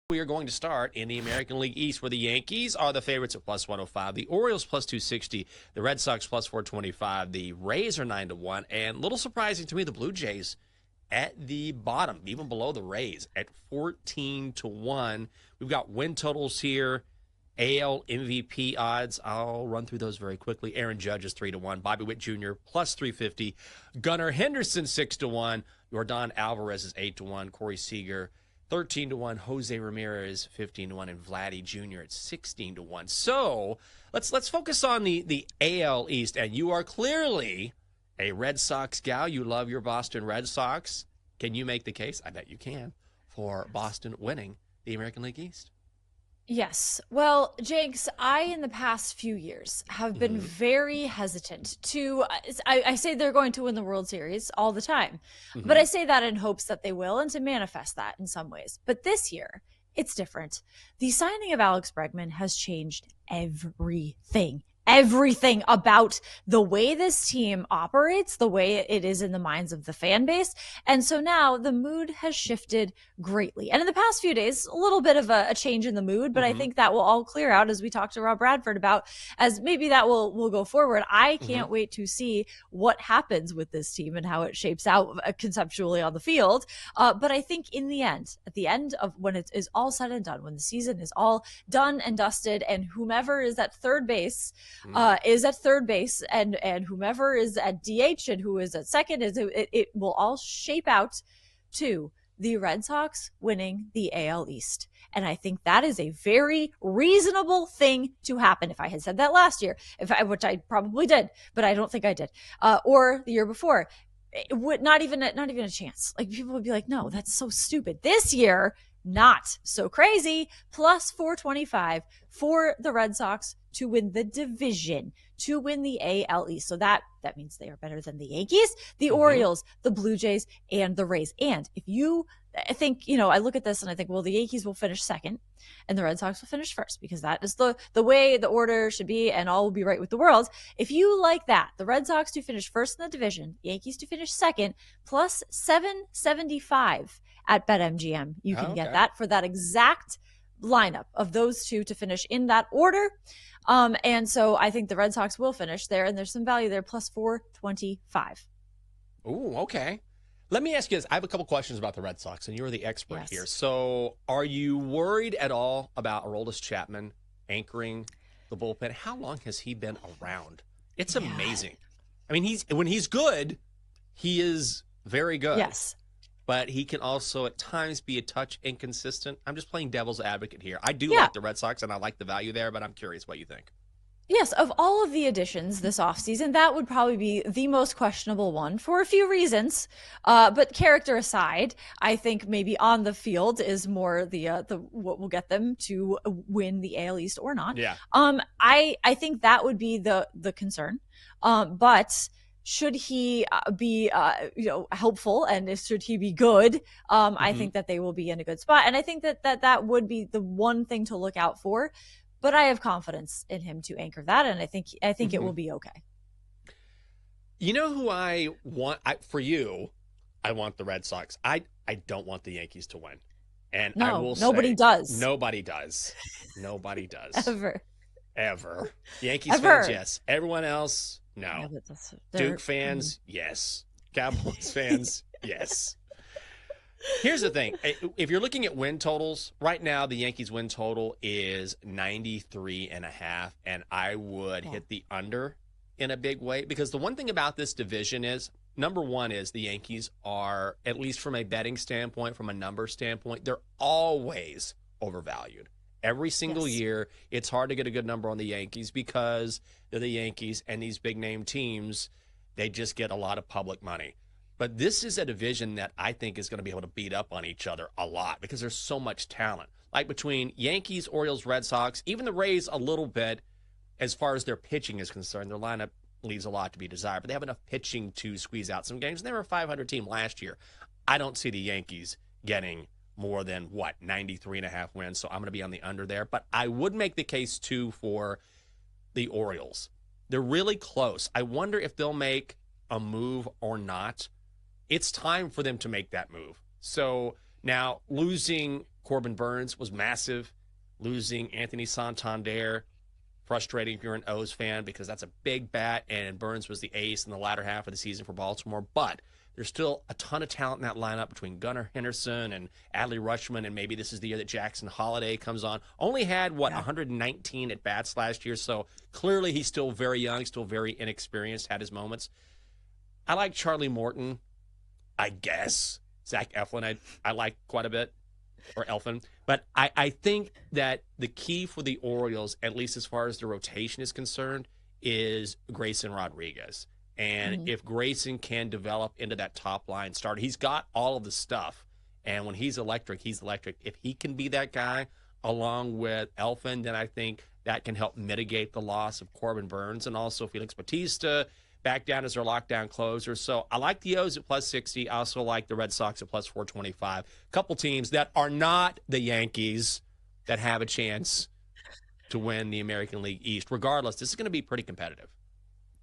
We are going to start in the American League East, where the Yankees are the favorites at plus 105, the Orioles plus 260, the Red Sox plus 425, the Rays are 9-1, and little surprising to me, the Blue Jays at the bottom, even below the Rays at 14-1. We've got win totals here, AL MVP odds. I'll run through those very quickly. Aaron Judge is 3-1, Bobby Witt Jr. plus 350, Gunnar Henderson 6-1, Yordan Alvarez is 8-1, Corey Seager 13-1, Jose Ramirez 15-1, and Vladdy Jr. at 16-1. So let's focus on the AL East. And you are clearly a Red Sox gal. You love your Boston Red Sox. Can you make the case? I bet you can, for Boston winning the American League East. Yes. Well, Jenks, in the past few years, have been very hesitant to, I say they're going to win the World Series all the time, but I say that in hopes that they will and to manifest that in some ways. But this year, it's different. The signing of Alex Bregman has changed everything about the way this team operates, the way it is in the minds of the fan base. And so now the mood has shifted greatly. And in the past few days, a little bit of a change in the mood, but I think that will all clear out as we talk to Rob Bradford about, as maybe that will go forward. I can't wait to see what happens with this team and how it shapes out conceptually on the field. But I think in the end, at the end of when it is all said and done, when the season is all done and dusted, and whomever is at third base, is at third base, and whomever is at DH and who is at second, it will all shape out to the Red Sox winning the AL East. And I think that is a very reasonable thing to happen. If I had said that last year, which I probably did, but I don't think I did, or the year before, it would not even a chance. Like, people would be like, no, that's so stupid. This year, not so crazy. Plus 425 for the Red Sox to win the division, to win the AL East. So that means they are better than the Yankees, the Orioles, the Blue Jays, and the Rays. And if you think, I look at this and I think, well, the Yankees will finish second and the Red Sox will finish first, because that is the way the order should be, and all will be right with the world. If you like that, the Red Sox to finish first in the division, Yankees to finish second, plus 775 at BetMGM. You can get that for that exact lineup of those two to finish in that order. And so I think the Red Sox will finish there, and there's some value there, plus 425. Ooh, okay. Let me ask you this. I have a couple questions about the Red Sox, and you're the expert here. So are you worried at all about Aroldis Chapman anchoring the bullpen? How long has he been around? It's amazing. I mean, when he's good, he is very good. Yes. But he can also at times be a touch inconsistent. I'm just playing devil's advocate here. I do like the Red Sox, and I like the value there, but I'm curious what you think. Yes, of all of the additions this offseason, that would probably be the most questionable one for a few reasons. But character aside, I think maybe on the field is more the what will get them to win the AL East or not. Yeah. I think that would be the concern. But should he be helpful, and should he be good, I think that they will be in a good spot. And I think that would be the one thing to look out for. But I have confidence in him to anchor that, and I think it will be okay. You know who I want for you? I want the Red Sox. I don't want the Yankees to win. And no, I will nobody say, does. Nobody does. Nobody does. Ever. Yankees fans, yes. Everyone else, no. Yeah, Duke fans, yes. Cowboys fans, yes. Here's the thing. If you're looking at win totals, right now the Yankees win total is 93.5, and I would hit the under in a big way, because the one thing about this division is, number one is the Yankees are, at least from a betting standpoint, from a number standpoint, they're always overvalued. Every single year, it's hard to get a good number on the Yankees because they're the Yankees, and these big-name teams, they just get a lot of public money. But this is a division that I think is going to be able to beat up on each other a lot because there's so much talent. Like between Yankees, Orioles, Red Sox, even the Rays a little bit as far as their pitching is concerned. Their lineup leaves a lot to be desired, but they have enough pitching to squeeze out some games. And they were a 500 team last year. I don't see the Yankees getting more than, 93.5 wins, so I'm going to be on the under there. But I would make the case, too, for the Orioles. They're really close. I wonder if they'll make a move or not. It's time for them to make that move. So now losing Corbin Burnes was massive. Losing Anthony Santander, frustrating if you're an O's fan because that's a big bat, and Burnes was the ace in the latter half of the season for Baltimore. But there's still a ton of talent in that lineup between Gunnar Henderson and Adley Rutschman, and maybe this is the year that Jackson Holliday comes on. Only had, 119 at-bats last year, so clearly he's still very young, still very inexperienced, had his moments. I like Charlie Morton, I guess. Zach Eflin, I like quite a bit, or Elfin. But I think that the key for the Orioles, at least as far as the rotation is concerned, is Grayson Rodriguez. And if Grayson can develop into that top line starter, he's got all of the stuff. And when he's electric, he's electric. If he can be that guy along with Elfin, then I think that can help mitigate the loss of Corbin Burnes and also Felix Bautista back down as their lockdown closer. So I like the O's at plus 60. I also like the Red Sox at plus 425. A couple teams that are not the Yankees that have a chance to win the American League East. Regardless, this is going to be pretty competitive.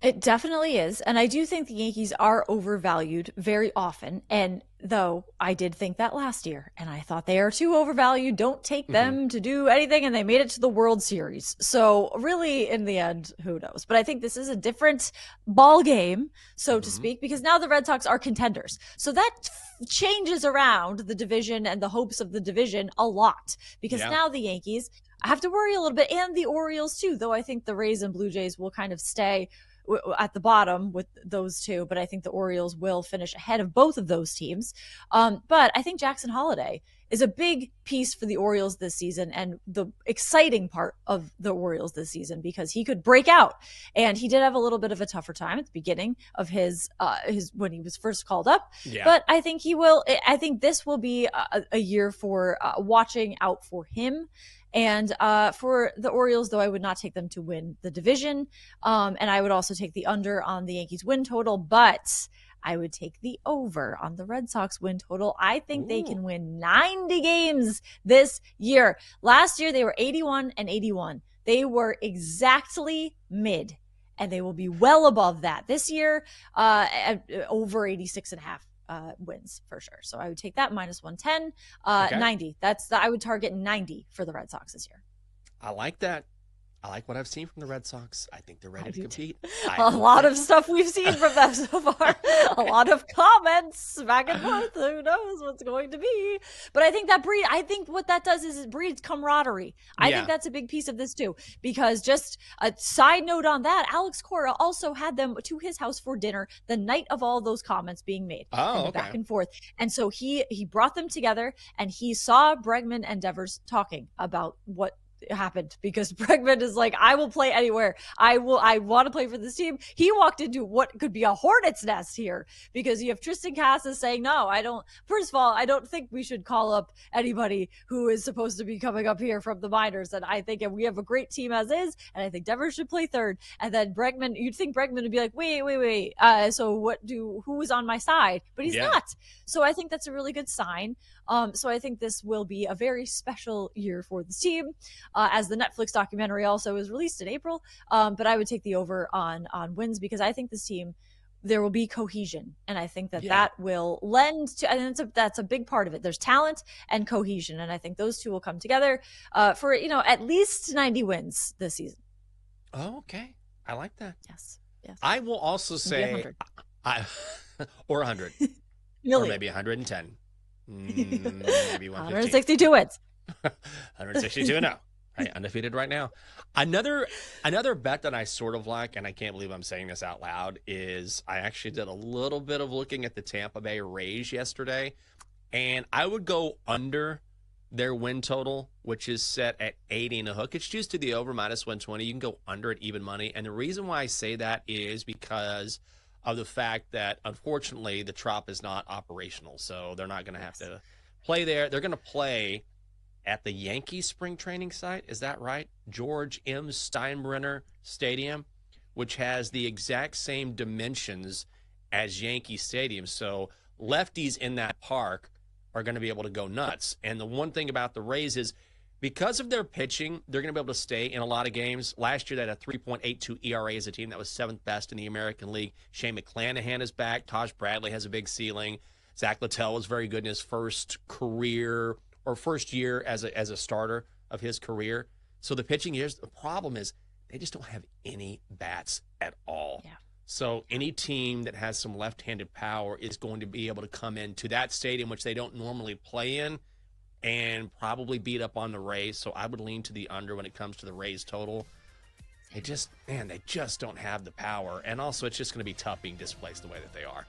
It definitely is. And I do think the Yankees are overvalued very often. And though I did think that last year, and I thought they are too overvalued, don't take them to do anything, and they made it to the World Series. So really, in the end, who knows? But I think this is a different ball game, so to speak, because now the Red Sox are contenders. So that changes around the division and the hopes of the division a lot, because now the Yankees have to worry a little bit, and the Orioles too, though I think the Rays and Blue Jays will kind of stay at the bottom with those two, but I think the Orioles will finish ahead of both of those teams. But I think Jackson Holliday is a big piece for the Orioles this season, and the exciting part of the Orioles this season, because he could break out. And he did have a little bit of a tougher time at the beginning of his when he was first called up. But I think I think this will be a year for watching out for him. And for the Orioles, though, I would not take them to win the division. And I would also take the under on the Yankees win total, but I would take the over on the Red Sox win total. I think they can win 90 games this year. Last year, they were 81-81. They were exactly mid, and they will be well above that this year, over 86.5. Wins for sure. So I would take that minus 110, 90. I would target 90 for the Red Sox this year. I like that. I like what I've seen from the Red Sox. I think they're ready to compete. A lot of stuff we've seen from them so far. A lot of comments back and forth. Who knows what's going to be? But I think I think what that does is it breeds camaraderie. I think that's a big piece of this too. Because just a side note on that, Alex Cora also had them to his house for dinner the night of all those comments being made. Back and forth. And so he brought them together, and he saw Bregman and Devers talking about what happened, because Bregman is like, I will play anywhere. I want to play for this team. He walked into what could be a hornet's nest here, because you have Tristan Casas saying, no, I don't. First of all, I don't think we should call up anybody who is supposed to be coming up here from the minors. And I think we have a great team as is. And I think Devers should play third. And then Bregman, you'd think Bregman would be like, wait. So who is on my side? But he's not. So I think that's a really good sign. So I think this will be a very special year for this team, as the Netflix documentary also is released in April. But I would take the over on wins, because I think this team, there will be cohesion. And I think that will lend to, and that's a big part of it. There's talent and cohesion. And I think those two will come together for, at least 90 wins this season. Oh, okay. I like that. Yes. I will also say, or 100, or maybe 110. Maybe 115. 162 wins. 162 and 0. Right, undefeated right now. Another bet that I sort of like, and I can't believe I'm saying this out loud, is I actually did a little bit of looking at the Tampa Bay Rays yesterday, and I would go under their win total, which is set at 80 and a hook. It's juiced to the over minus 120. You can go under at even money. And the reason why I say that is because of the fact that, unfortunately, the Trop is not operational. So they're not going to have to play there. They're going to play at the Yankees spring training site. Is that right? George M. Steinbrenner Stadium, which has the exact same dimensions as Yankee Stadium. So lefties in that park are going to be able to go nuts. And the one thing about the Rays is, because of their pitching, they're going to be able to stay in a lot of games. Last year, they had a 3.82 ERA as a team. That was 7th best in the American League. Shane McClanahan is back. Taj Bradley has a big ceiling. Zach Littell was very good in his first career or first year as a starter of his career. So the pitching years, the problem is they just don't have any bats at all. Yeah. So any team that has some left-handed power is going to be able to come into that stadium, which they don't normally play in, and probably beat up on the Rays. So I would lean to the under when it comes to the Rays total. They just don't have the power. And also, it's just going to be tough being displaced the way that they are.